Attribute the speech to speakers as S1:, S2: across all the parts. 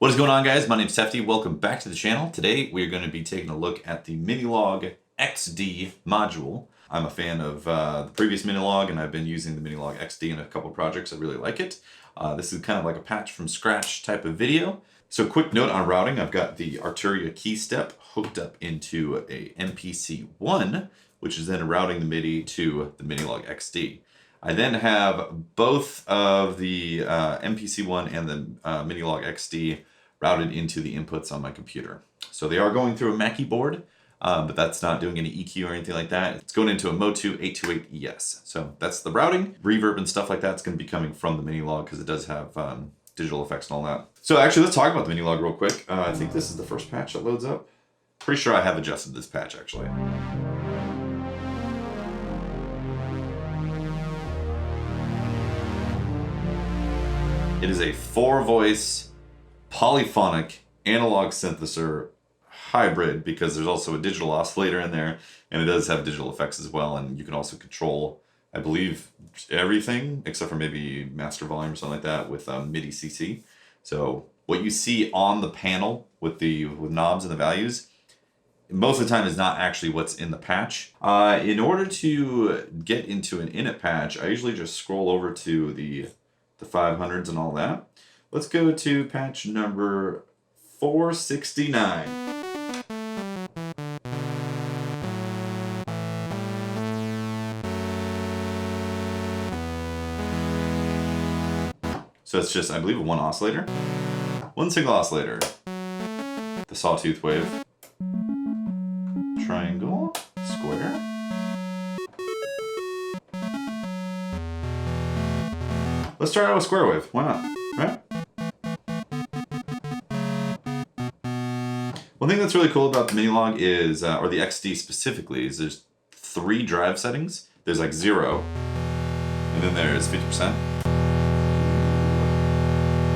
S1: What is going on, guys? My name's Tefty. Welcome back to the channel. Today we are going to be taking a look at the Minilogue XD module. I'm a fan of the previous Minilogue, and I've been using the Minilogue XD in a couple projects. I really like it. This is kind of like a patch from scratch type of video. So quick note on routing, I've got the Arturia key step hooked up into a MPC One, which is then routing the MIDI to the Minilogue XD. I then have both of the MPC One and the Minilogue XD routed into the inputs on my computer. So they are going through a Mackie board, but that's not doing any EQ or anything like that. It's going into a Motu 828 ES. So that's the routing. Reverb and stuff like that's going to be coming from the Minilogue because it does have digital effects and all that. So actually, let's talk about the Minilogue real quick. I think this is the first patch that loads up. Pretty sure I have adjusted this patch actually. It is a 4-voice polyphonic analog synthesizer hybrid because there's also a digital oscillator in there, and it does have digital effects as well, and you can also control, I believe, everything except for maybe master volume or something like that with MIDI CC. So what you see on the panel with knobs and the values, most of the time is not actually what's in the patch. In order to get into an init patch, I usually just scroll over to the 500s and all that. Let's go to patch number 469. So it's just, I believe, one oscillator. One single oscillator. The sawtooth wave. Triangle. Square. Let's start out with square wave. Why not? Right? One thing that's really cool about the Minilogue is, or the XD specifically, is there's 3 drive settings. There's like 0, and then there's 50%,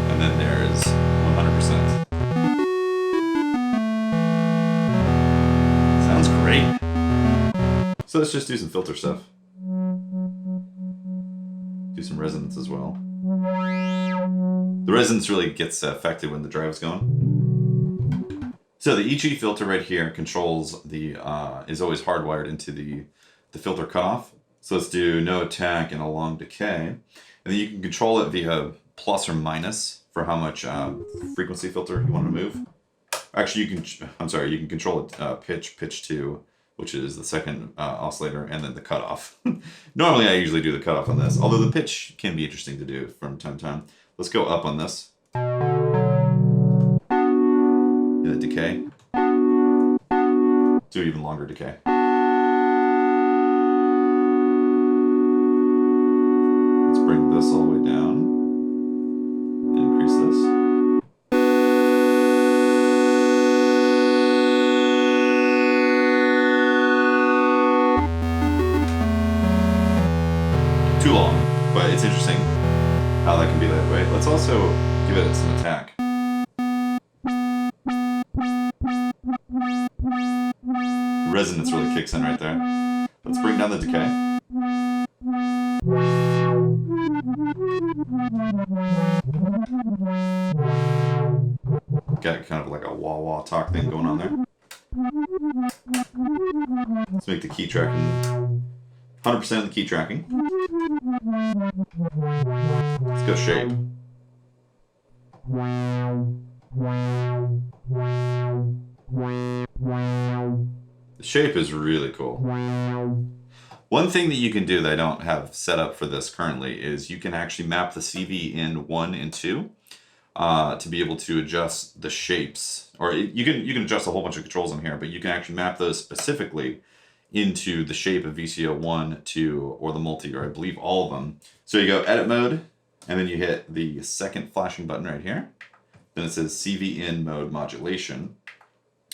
S1: and then there's 100%. Sounds great. So let's just do some filter stuff. Do some resonance as well. The resonance really gets affected when the drive is going. So the EG filter right here controls the, is always hardwired into the filter cutoff. So let's do no attack and a long decay. And then you can control it via plus or minus for how much frequency filter you want to move. Actually, you can control it pitch 2, which is the second oscillator, and then the cutoff. Normally I usually do the cutoff on this, although the pitch can be interesting to do from time to time. Let's go up on this. And the decay. Do even longer decay. Let's bring this all the way down. Increase this. Too long, but it's interesting how that can be that way. Let's also give it some attack. The resonance really kicks in right there. Let's bring down the decay. Got kind of like a wah-wah talk thing going on there. Let's make the key tracking 100% of the key tracking. Let's go shape. The shape is really cool. One thing that you can do that I don't have set up for this currently is you can actually map the CV in 1 and 2 to be able to adjust the shapes. Or you can adjust a whole bunch of controls in here, but you can actually map those specifically into the shape of VCO 1, 2, or the multi, or I believe all of them. So you go edit mode, and then you hit the second flashing button right here. Then it says CV in mode modulation,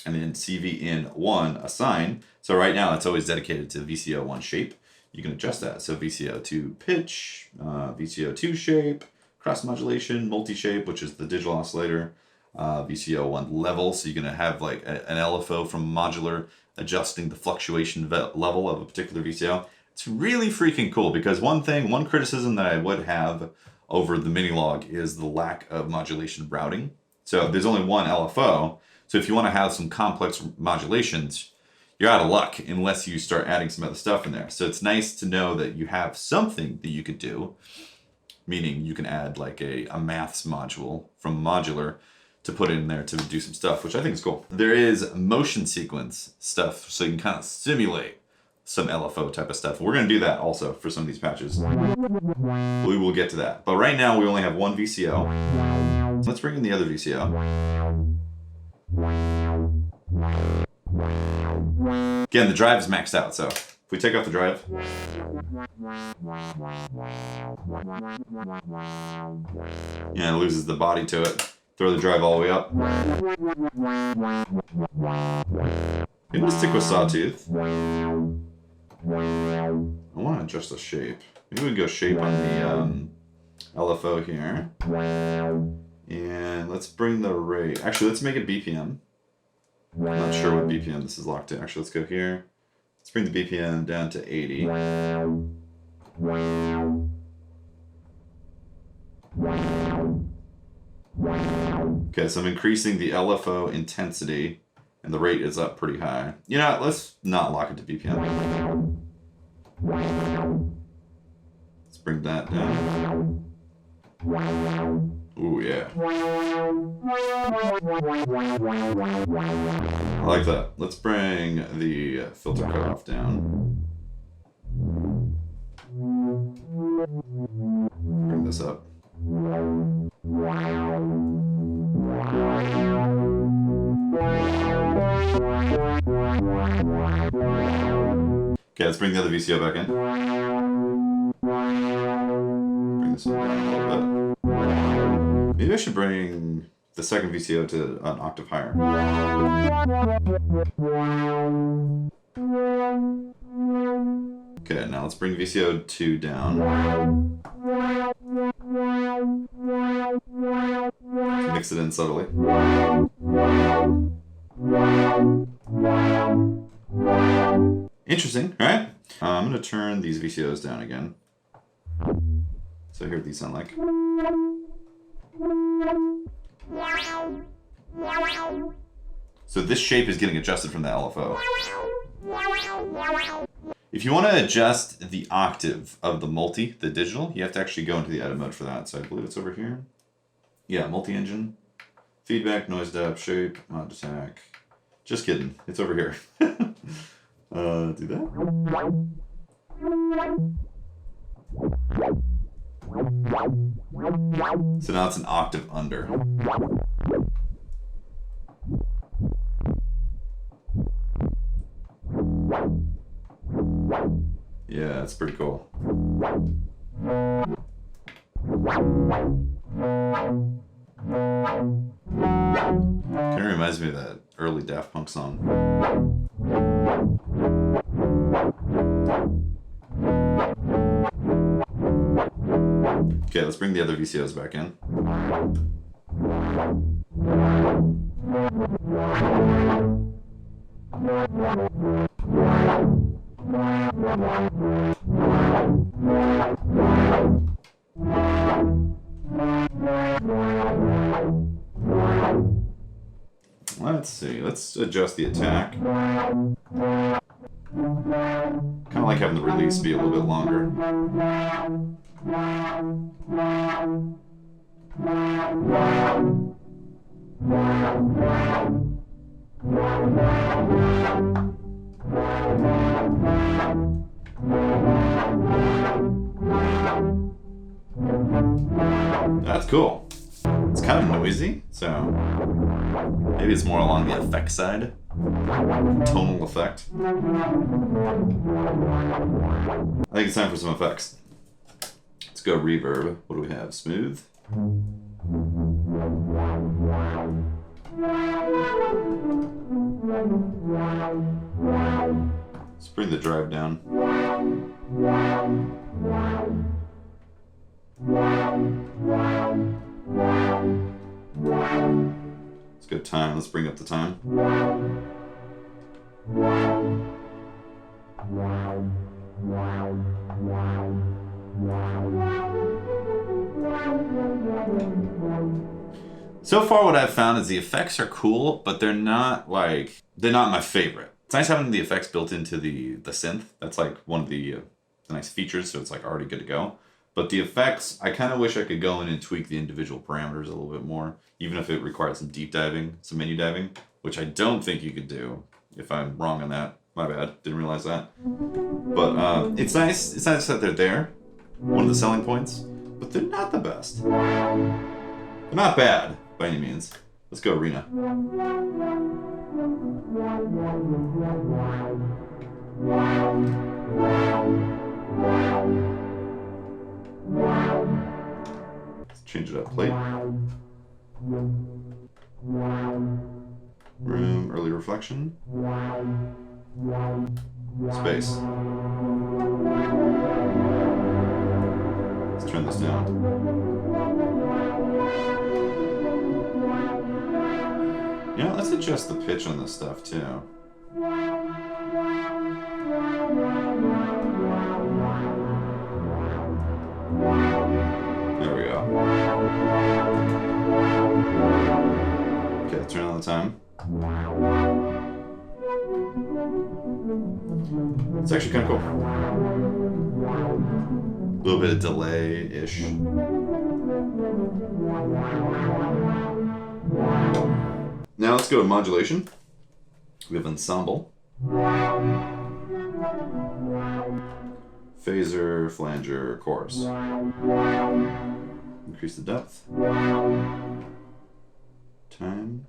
S1: and then CV in 1 assign. So right now it's always dedicated to VCO 1 shape. You can adjust that. So VCO 2 pitch, VCO 2 shape, cross modulation, multi shape, which is the digital oscillator, VCO 1 level. So you're gonna have like an LFO from modular adjusting the fluctuation level of a particular VCO. It's really freaking cool because one criticism that I would have over the Minilogue is the lack of modulation routing. So there's only one LFO. So if you want to have some complex modulations, you're out of luck unless you start adding some other stuff in there. So it's nice to know that you have something that you could do, meaning you can add like a maths module from modular to put in there to do some stuff, which I think is cool. There is motion sequence stuff, so you can kind of simulate some LFO type of stuff. We're going to do that also for some of these patches. We will get to that. But right now we only have one VCO. Let's bring in the other VCO. Again, the drive is maxed out, so if we take off the drive. Yeah, it loses the body to it. Throw the drive all the way up. I'm gonna stick with Sawtooth. I want to adjust the shape. Maybe we can go shape on the LFO here. And let's bring the rate. Actually, let's make it BPM. I'm not sure what BPM this is locked to. Actually, let's go here. Let's bring the BPM down to 80. Okay, so I'm increasing the LFO intensity, and the rate is up pretty high. You know what? Let's not lock it to BPM. Let's bring that down. Ooh, yeah. I like that. Let's bring the filter cutoff down. Bring this up. Okay, let's bring the other VCO back in. Bring this one down a little bit. Maybe I should bring the second VCO to an octave higher. Okay, now let's bring VCO 2 down. Mix it in subtly. Interesting, right? I'm going to turn these VCOs down again. So here what these sound like. So this shape is getting adjusted from the LFO. If you want to adjust the octave of the multi, the digital, you have to actually go into the edit mode for that. So I believe it's over here. Yeah, multi-engine, feedback, noise depth, shape, mod attack. Just kidding, it's over here. Do that. So now it's an octave under. Yeah, it's pretty cool. Kind of reminds me of that early Daft Punk song. Okay, let's bring the other VCOs back in. Let's see, let's adjust the attack. Kind of like having the release be a little bit longer. That's cool. It's kind of noisy, so maybe it's more along the effect side. Tonal effect. I think it's time for some effects. Let's go reverb. What do we have? Smooth. Let's bring the drive down. Let's go time. Let's bring up the time. So far what I've found is the effects are cool, but they're not my favorite. It's nice having the effects built into the synth. That's like one of the nice features, so it's like already good to go. But the effects, I kind of wish I could go in and tweak the individual parameters a little bit more, even if it required some deep diving, some menu diving, which I don't think you could do. If I'm wrong on that, my bad, didn't realize that. But it's nice that they're there, one of the selling points, but they're not the best. They're not bad, by any means. Let's go arena. Let's change it up. Plate. Room, early reflection. Space. Let's turn this down. You know, let's adjust the pitch on this stuff too. There we go. Okay, turn on the time. It's actually kind of cool. A little bit of delay-ish. Now let's go to modulation. We have ensemble. Phaser, flanger, chorus. Increase the depth. Time.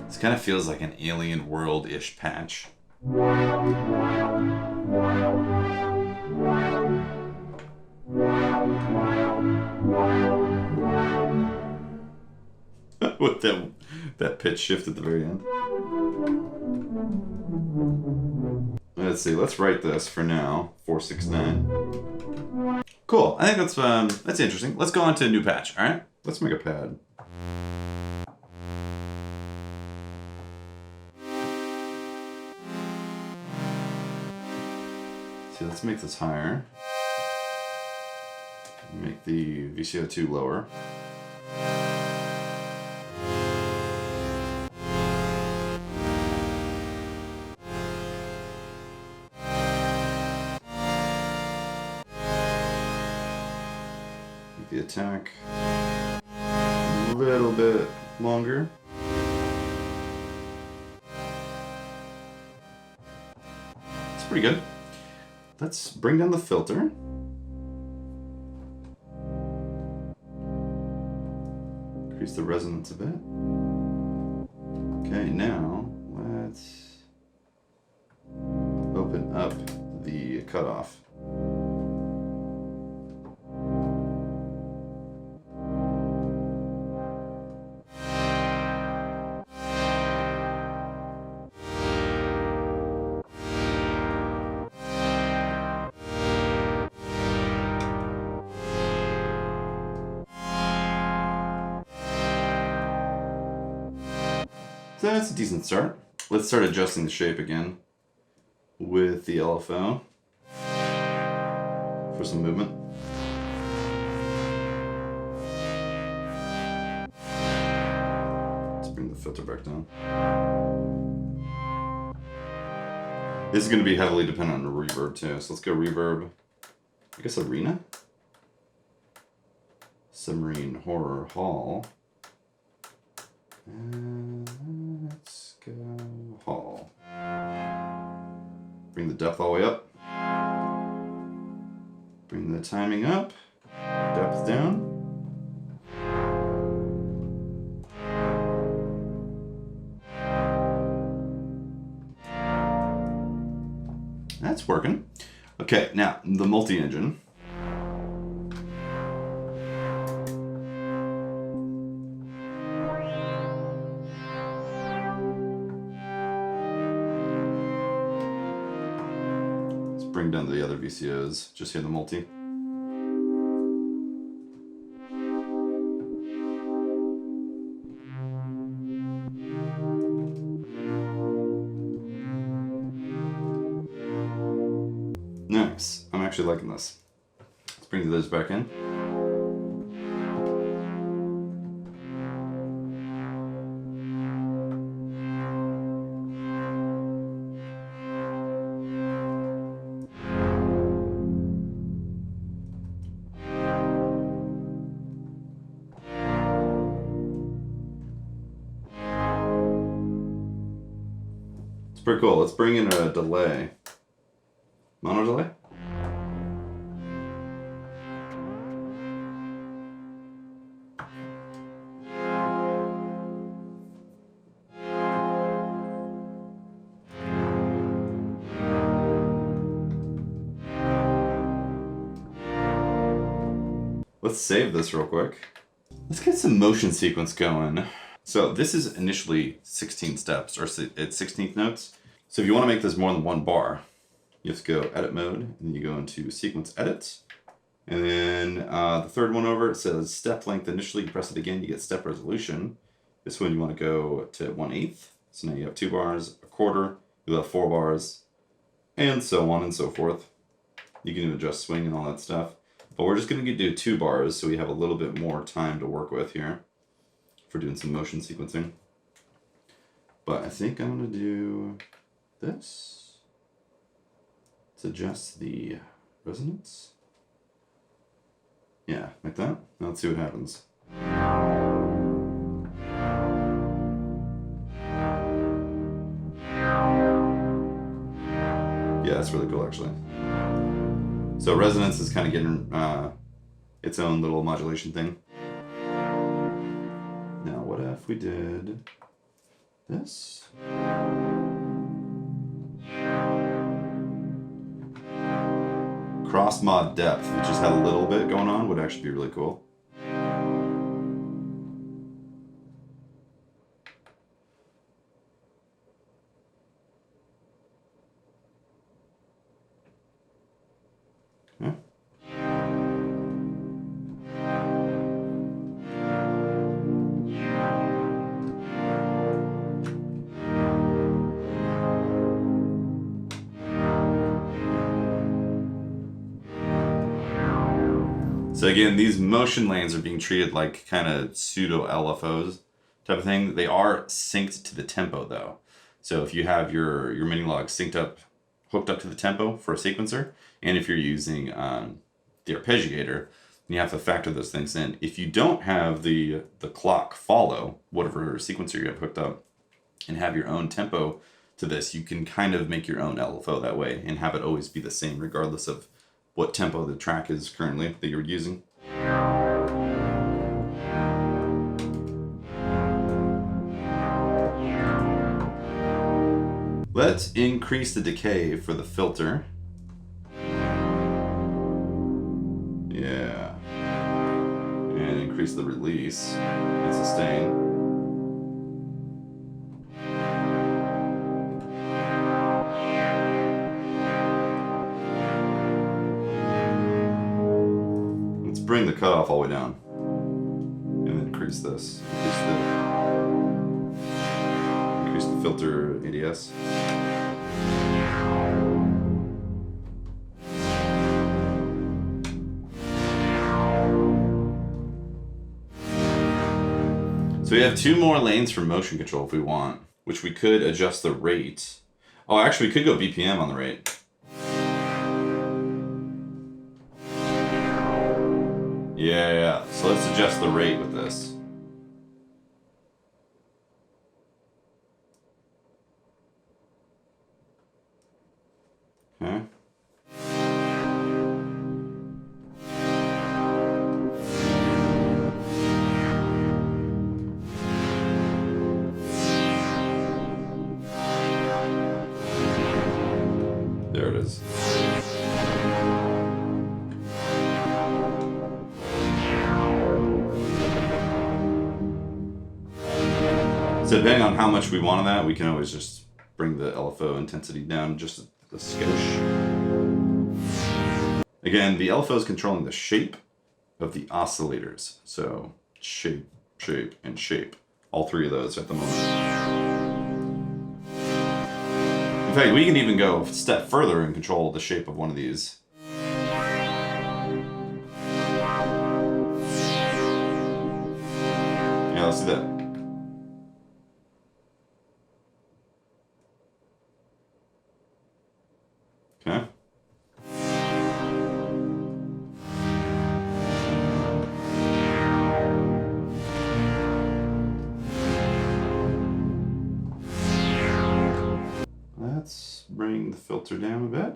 S1: This kind of feels like an Alien World-ish patch. With that pitch shift at the very end. Let's see, let's write this for now. 469. Cool. I think that's interesting. Let's go on to a new patch, alright? Let's make a pad. So let's make this higher. Make the VCO2 lower. Make the attack a little bit longer. It's pretty good. Let's bring down the filter. Increase the resonance a bit. Okay, now let's open up the cutoff. So that's a decent start. Let's start adjusting the shape again with the LFO for some movement. Let's bring the filter back down. This is going to be heavily dependent on the reverb too, so let's go reverb. I guess arena? Submarine Horror Hall. And let's go hall. Bring the depth all the way up. Bring the timing up. Depth down. That's working. Okay, now the multi-engine. Bring down the other VCOs, just hear the multi. actually liking this. Let's bring those back in. It's pretty cool. Let's bring in a delay. Mono delay? Let's save this real quick. Let's get some motion sequence going. So this is initially 16 steps, or it's 16th notes. So if you want to make this more than one bar, you have to go edit mode, and you go into sequence edit. And then the third one over, it says step length initially. You press it again, you get step resolution. This one you want to go to 1/8. So now you have 2 bars, a quarter, you'll have 4 bars, and so on and so forth. You can even adjust swing and all that stuff. But we're just going to do 2 bars, so we have a little bit more time to work with here for doing some motion sequencing. But I think I'm going to do this. Let's adjust the resonance. Yeah, like that. Now let's see what happens. Yeah, that's really cool actually. So resonance is kind of getting its own little modulation thing. Now what if we did this? Cross mod depth, which just had a little bit going on, would actually be really cool. Okay. So again, these motion lanes are being treated like kind of pseudo LFOs type of thing. They are synced to the tempo though. So if you have your Minilogue synced up, hooked up to the tempo for a sequencer, and if you're using the arpeggiator, then you have to factor those things in. If you don't have the clock follow whatever sequencer you have hooked up and have your own tempo to this, you can kind of make your own LFO that way and have it always be the same regardless of what tempo the track is currently that you're using. Let's increase the decay for the filter. Yeah. And increase the release and sustain. Bring the cutoff all the way down and then increase this. Increase the filter ADS. So we have 2 more lanes for motion control if we want, which we could adjust the rate. Oh, actually we could go BPM on the rate. Yeah. So let's adjust the rate with this. Okay. There it is. So depending on how much we want of that, we can always just bring the LFO intensity down just a skosh. Again, the LFO is controlling the shape of the oscillators. So shape, shape, and shape. All 3 of those at the moment. In fact, we can even go a step further and control the shape of one of these. let's do that. Okay. Let's bring the filter down a bit.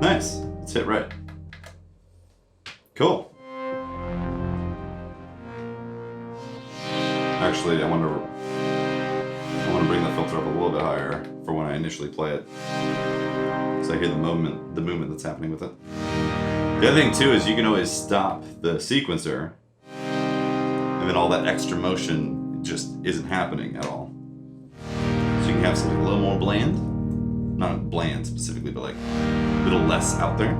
S1: Nice. Let's hit right. Cool. Actually, I want to bring the filter up a little bit higher for when I initially play it, so I hear the movement that's happening with it. The other thing too is you can always stop the sequencer, and then all that extra motion just isn't happening at all. So you can have something a little more bland, not bland specifically, but like a little less out there.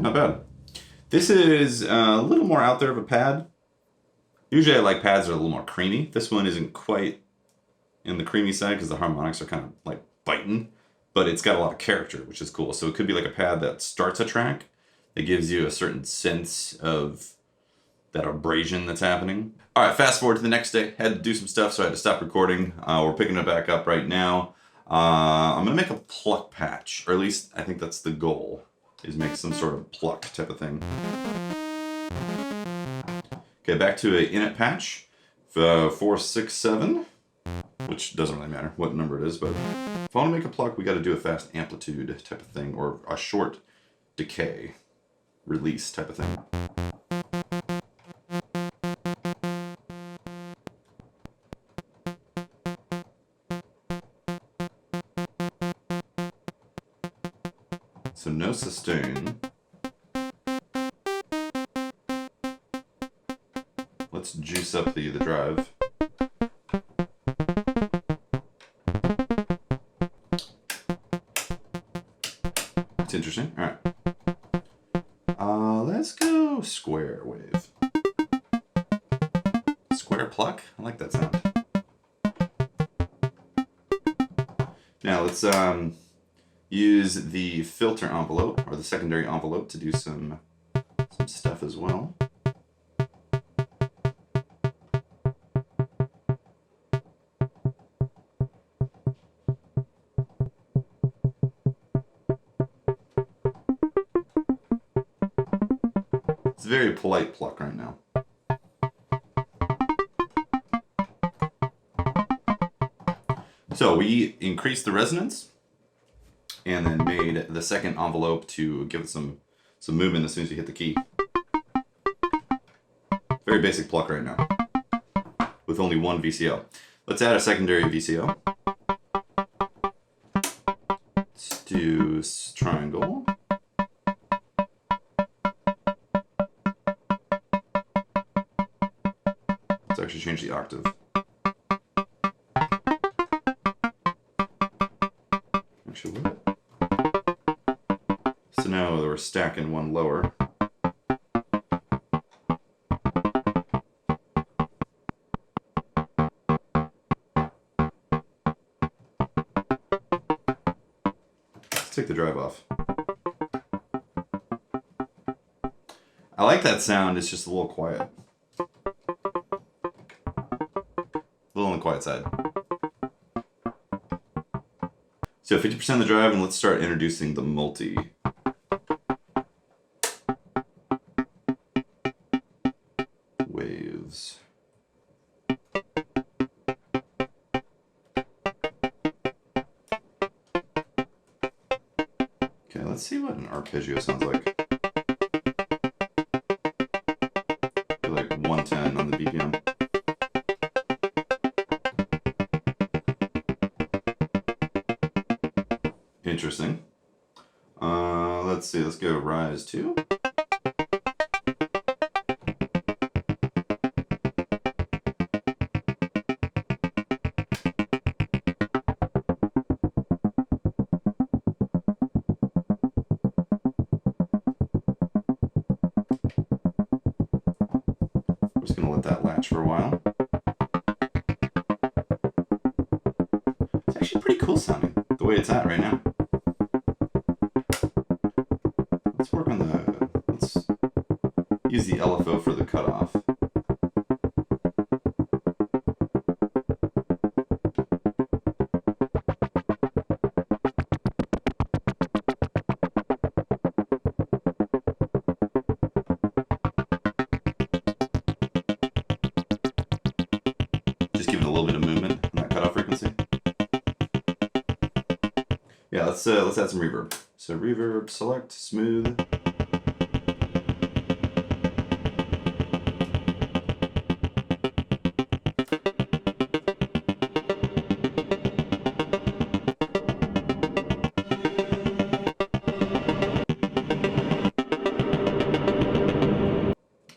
S1: Not bad. This is a little more out there of a pad. Usually I like pads that are a little more creamy. This one isn't quite in the creamy side because the harmonics are kind of like biting, but it's got a lot of character, which is cool. So it could be like a pad that starts a track that gives you a certain sense of that abrasion that's happening. All right, fast forward to the next day. Had to do some stuff, so I had to stop recording. We're picking it back up right now. I'm gonna make a pluck patch, or at least I think that's the goal, is make some sort of pluck type of thing. Okay, back to an init patch, 467, which doesn't really matter what number it is, but if I want to make a pluck, we got to do a fast amplitude type of thing, or a short decay release type of thing. So no sustain. Let's juice up the drive. It's interesting. All right. Let's go square wave. Square pluck? I like that sound. Now let's use the filter envelope, or the secondary envelope, to do some stuff as well. It's a very polite pluck right now. So we increased the resonance, and then made the second envelope to give it some movement as soon as you hit the key. Very basic pluck right now, with only one VCO. Let's add a secondary VCO. Let's do triangle. Let's actually change the octave. Actually, so now we're stacking one lower. Let's take the drive off. I like that sound, it's just a little quiet. A little on the quiet side. So 50% of the drive, and let's start introducing the multi. Waves. Okay, let's see what an arpeggio sounds like. Like 110 on the BPM. Interesting. Let's see, let's go rise 2. let that latch for a while. It's actually pretty cool sounding, the way it's at right now. Let's work on let's use the LFO for the cutoff. Just give it a little bit of movement on that cutoff frequency. Yeah, let's add some reverb. So reverb, select, smooth.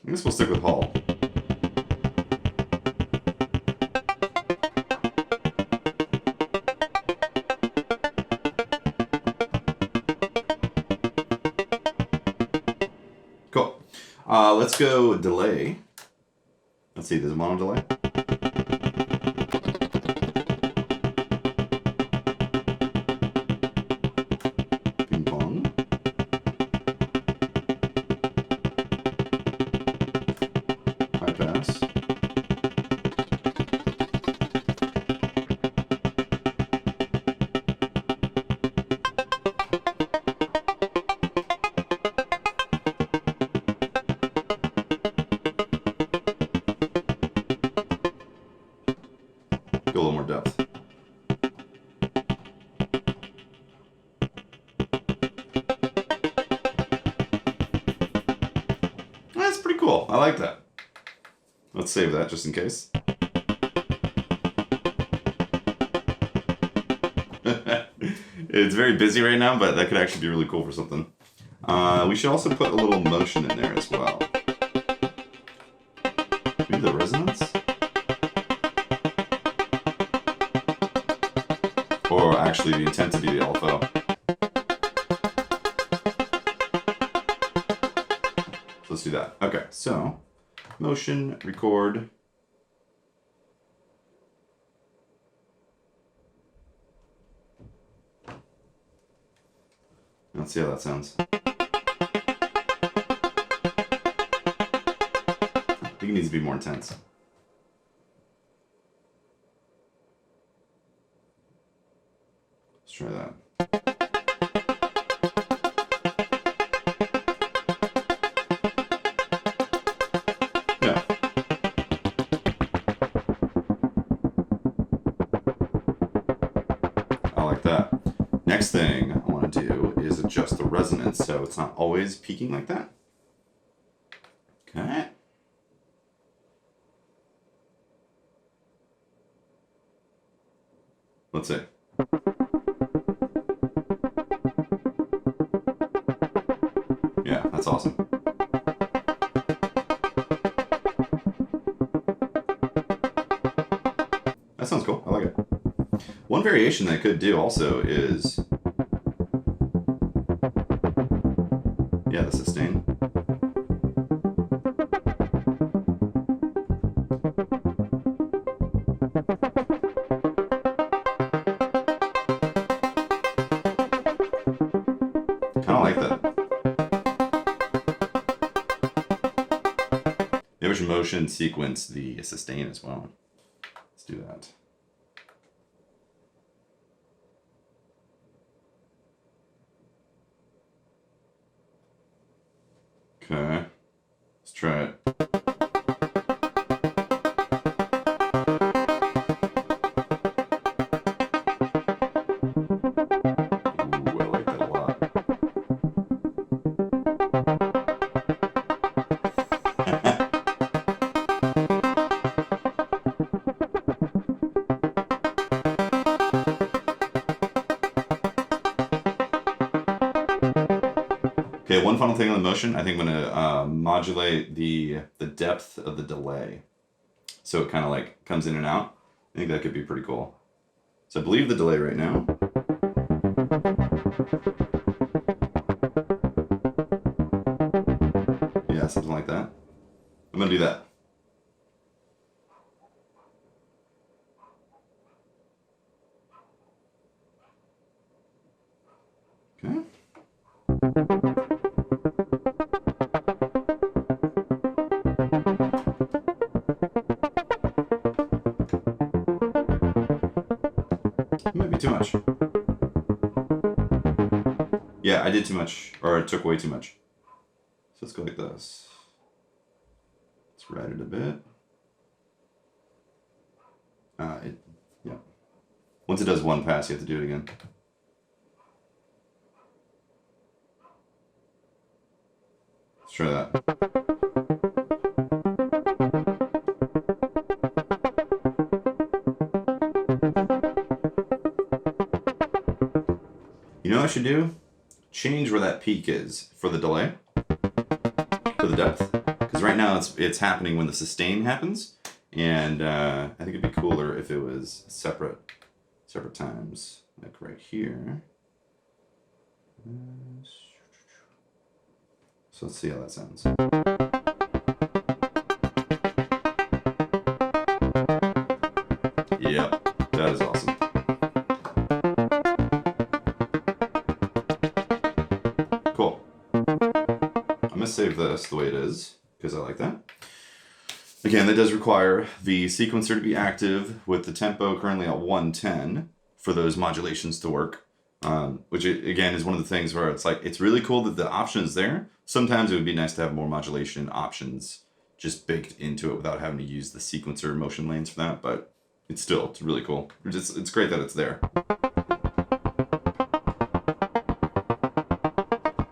S1: I guess we'll stick with Hall. Cool. Let's go delay. Let's see, there's a mono delay. Ping pong. High pass. Go a little more depth. That's pretty cool. I like that. Let's save that just in case. It's very busy right now, but that could actually be really cool for something. We should also put a little motion in there as well. Maybe the resonance? Or actually the intensity of the LFO. So let's do that. Okay, so motion, record. Let's see how that sounds. I think it needs to be more intense. Let's try that. Yeah. I like that. Next thing I want to do is adjust the resonance so it's not always peaking like that. Okay. Let's see. Yeah, that's awesome. That sounds cool. I like it. One variation that I could do also is, yeah, the sustain. Kind of like that. Maybe we should motion sequence the sustain as well. Let's do that. Okay, let's try it. Ooh, I like that a lot. Okay, one final thing on the motion. I think I'm gonna modulate the depth of the delay, so it kind of like comes in and out. I think that could be pretty cool. So I believe the delay right now. Yeah, something like that. I'm gonna do that. be too much. Yeah, I did too much, or it took way too much. So let's go like this. Let's write it a bit. Yeah. Once it does one pass, you have to do it again. Let's try that. You know what I should do? Change where that peak is for the delay, for the depth. Because right now it's happening when the sustain happens. And I think it'd be cooler if it was separate times, like right here. So let's see how that sounds. Yep, that is awesome. Cool. I'm gonna save this the way it is because I like that. Again, that does require the sequencer to be active with the tempo currently at 110 for those modulations to work. Which again is one of the things where it's like, it's really cool that the option is there. Sometimes it would be nice to have more modulation options just baked into it without having to use the sequencer motion lanes for that, but it's really cool. It's great that it's there.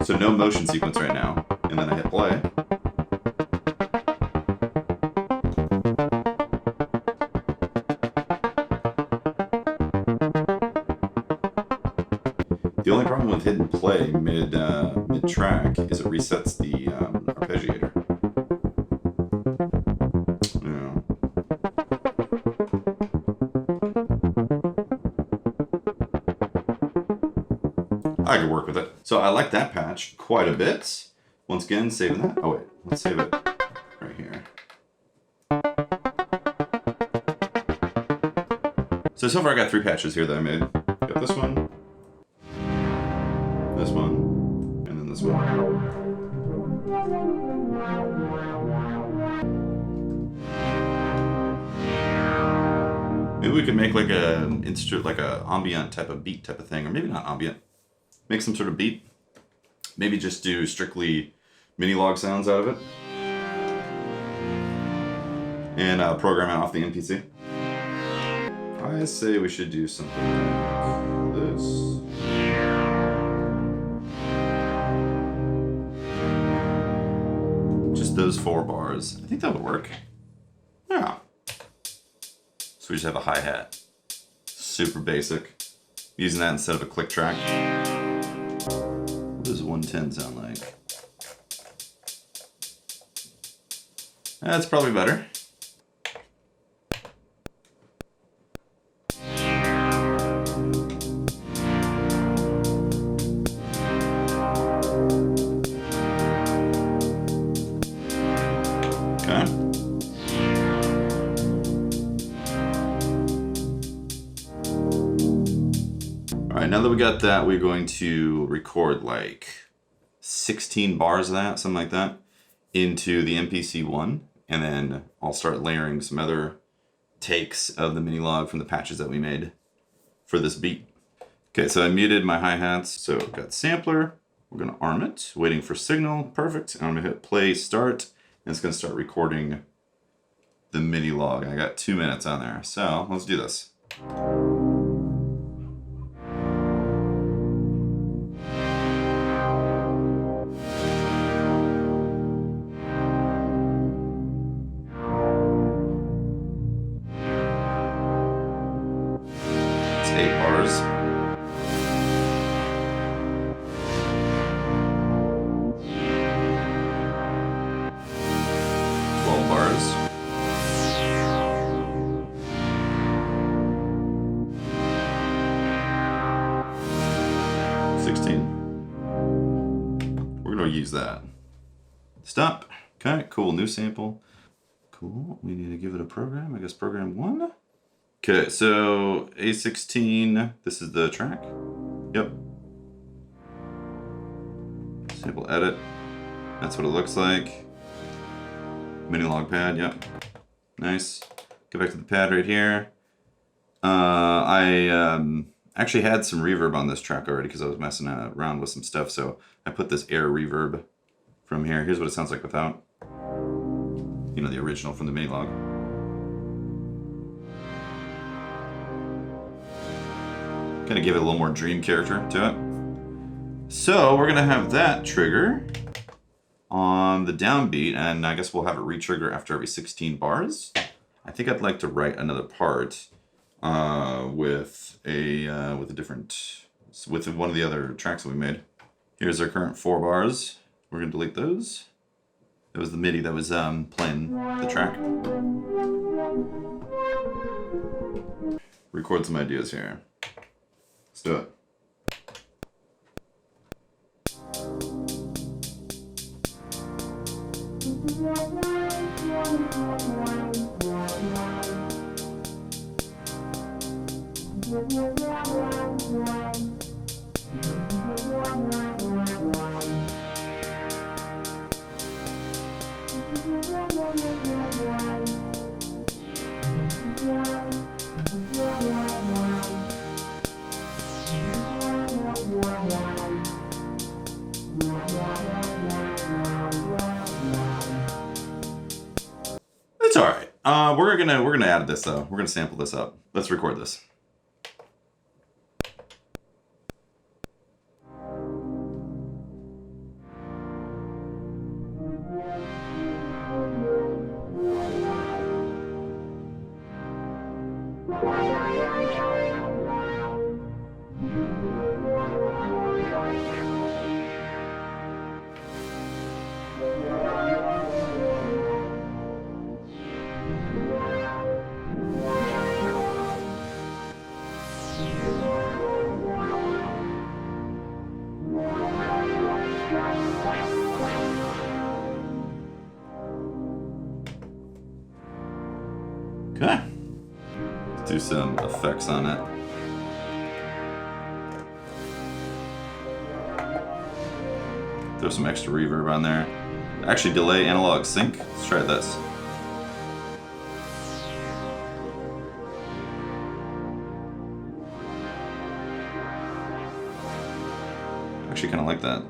S1: So no motion sequence right now, and then I hit play. The only problem with hitting play mid track is it resets the arpeggiator. Yeah. I could work with it. So I like that patch quite a bit. Once again, saving that. Oh wait, let's save it right here. So far I got 3 patches here that I made. Got this one. This one, and then this one. Maybe we could make like a ambient type of beat type of thing, or maybe not ambient. Make some sort of beat. Maybe just do strictly Minilogue sounds out of it, and program it off the MPC. I say we should do something like this. Those 4 bars. I think that would work. Yeah. So we just have a hi-hat. Super basic. Using that instead of a click track. What does 110 sound like? That's probably better. Now that we got that, we're going to record like 16 bars of that, something like that, into the MPC One, and then I'll start layering some other takes of the Minilogue from the patches that we made for this beat. Okay, so I muted my hi-hats, so I've got sampler, we're gonna arm it, waiting for signal, perfect, and I'm gonna hit play start, and it's gonna start recording the Minilogue. I got 2 minutes on there, so let's do this. Use that. Stop. Okay, cool. New sample. Cool. We need to give it a program. I guess program 1. Okay, so A16. This is the track. Yep. Sample edit. That's what it looks like. Minilogue pad. Yep. Nice. Go back to the pad right here. I I actually had some reverb on this track already because I was messing around with some stuff, so I put this air reverb from here. Here's what it sounds like without. You know, the original from the Minilogue. Kind of give it a little more dream character to it. So we're gonna have that trigger on the downbeat, and I guess we'll have it re-trigger after every 16 bars. I think I'd like to write another part with one of the other tracks that we made. Here's our current 4 bars. We're gonna delete those. It was the MIDI that was playing the track. Record some ideas here. Let's do it. It's all right. We're gonna add this though. We're gonna sample this up. Let's record this. Okay. Let's do some effects on it. Throw some extra reverb on there. Actually, delay analog sync. Let's try this. Actually, kind of like that.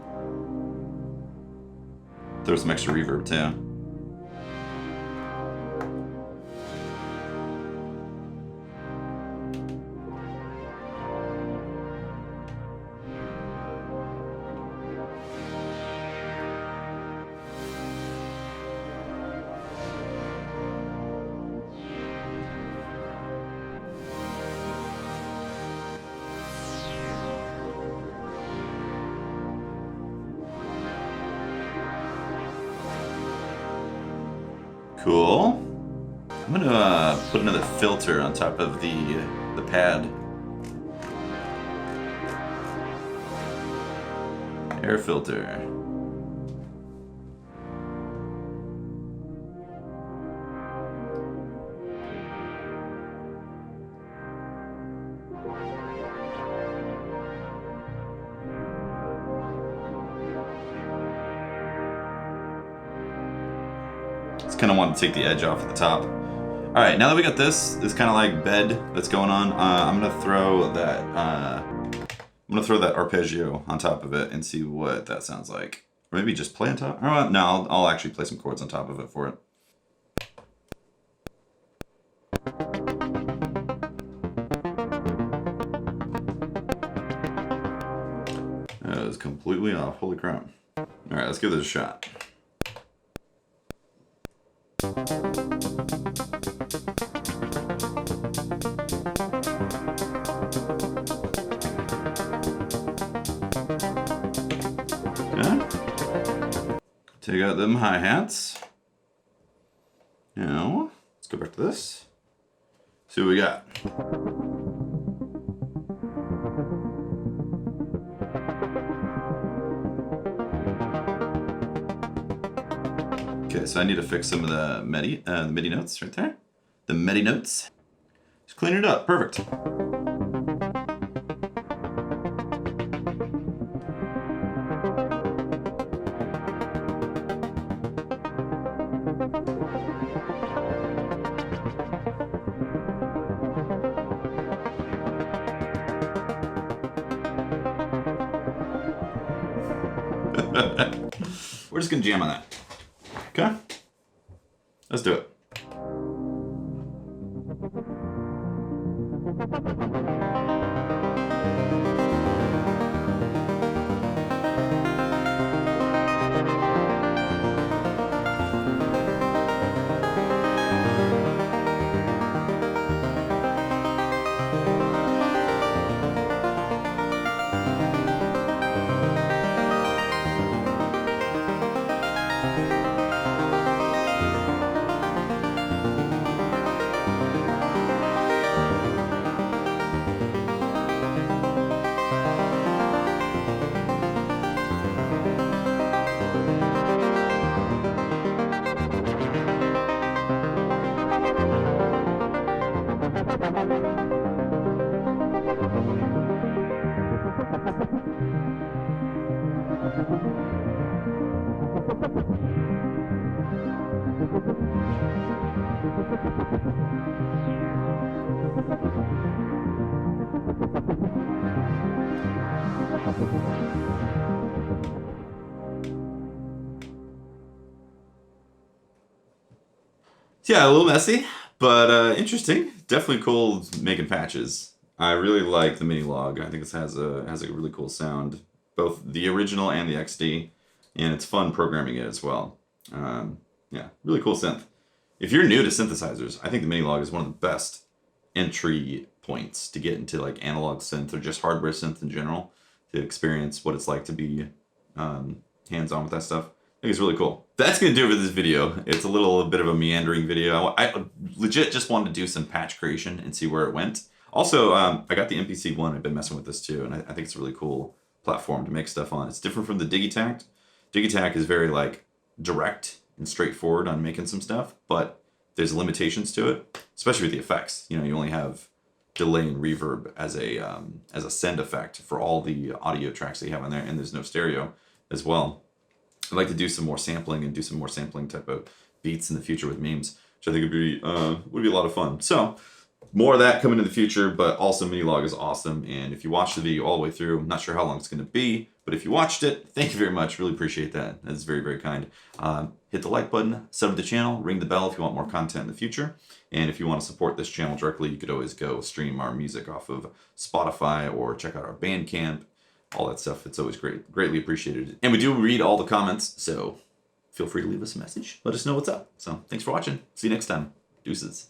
S1: Throw some extra reverb too. Cool. I'm gonna put another filter on top of the pad. Air filter. Kind of want to take the edge off at the top. All right, now that we got this kind of like bed that's going on, I'm gonna throw that arpeggio on top of it and see what that sounds like. Or maybe just play on top. No, I'll actually play some chords on top of it for it. That is completely off. Holy crap! All right, let's give this a shot. Take out them hi-hats. Now, let's go back to this. See what we got. Okay, so I need to fix some of the MIDI notes right there. The MIDI notes. Just clean it up. Perfect. We're just gonna jam on that. Okay? Let's do it. Yeah, a little messy, but interesting. Definitely cool making patches. I really like the Minilogue. I think this has a really cool sound, both the original and the XD, and it's fun programming it as well. Yeah, really cool synth. If you're new to synthesizers, I think the Minilogue is one of the best entry points to get into like analog synth or just hardware synth in general, to experience what it's like to be hands-on with that stuff. I think it's really cool. That's going to do it for this video. It's a bit of a meandering video. I legit just wanted to do some patch creation and see where it went. Also, I got the MPC One. I've been messing with this too, and I think it's a really cool platform to make stuff on. It's different from the Digitact. Digitact is very like direct and straightforward on making some stuff, but there's limitations to it, especially with the effects. You know, you only have delay and reverb as a send effect for all the audio tracks that you have on there, and there's no stereo as well. I'd like to do some more sampling and do some more sampling type of beats in the future with memes, which I think would be a lot of fun. So more of that coming in the future, but also Minilogue is awesome. And if you watch the video all the way through, I'm not sure how long it's going to be, but if you watched it, thank you very much. Really appreciate that. That's very, very kind. Hit the like button, sub to the channel, ring the bell if you want more content in the future. And if you want to support this channel directly, you could always go stream our music off of Spotify or check out our Bandcamp. All that stuff. It's always greatly appreciated. And we do read all the comments, so feel free to leave us a message. Let us know what's up. So thanks for watching. See you next time. Deuces.